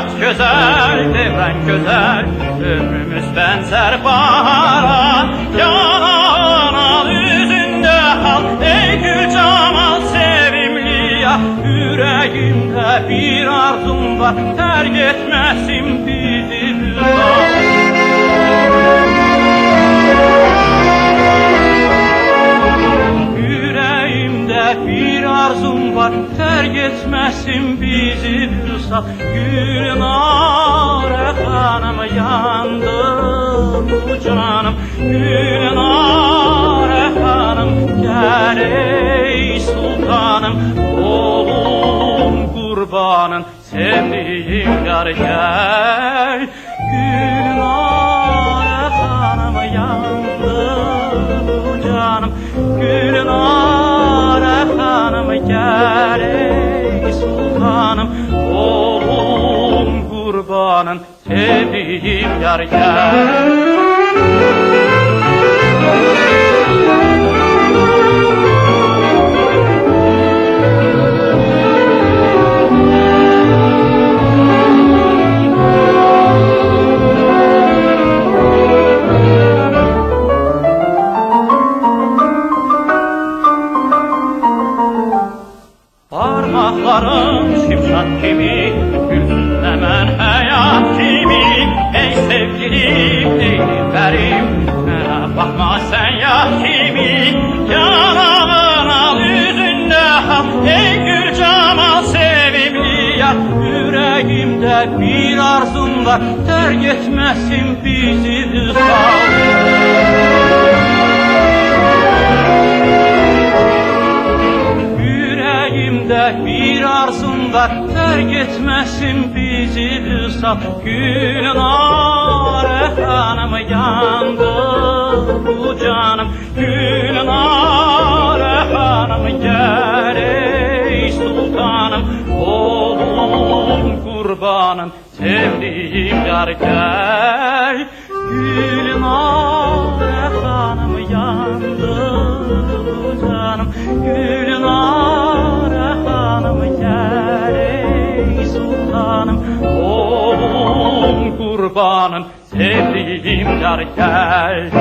Hayat güzel, devran güzel, ömrümüz benzer bahara. Yanan yüzünde hal, ey gül camal sevimli ya. Yüreğimde bir arzum var, terk etmesin bizi hüzan. Bir arzum var, terk etmesin bizi hüsran. Gülnare hanım yandı bu canım. Gülnare hanım gel ey sultanım. Oğlum kurbanın sevdiğim yar gel. Gülnare hanım yandı bu canım. Gülnare hanım gel ey sultanım. Oğlum kurbanın sevdiğim yar gel. Parmaklarım şimşek gibi, gülsün hemen hayat gibi. Ey sevgilim, ey dilberim, bakma sen ya kimi. Yanağın al yüzünde hal, ey gül camal sevimli ya. Yüreğimde bir arzum var, terk etmesin bizi hüsran. Bir arzum var, terk etmesin bizi hüsran. Gülnare hanım yandı bu canım. Gülnare hanım gel ey sultanım. Oğlum kurbanın sevdiğim yar gel. Gülnare hanım yandı bu canım. Gülnare hanım gel ey sultanım. Oğlum kurbanın sevdiğim yar gel.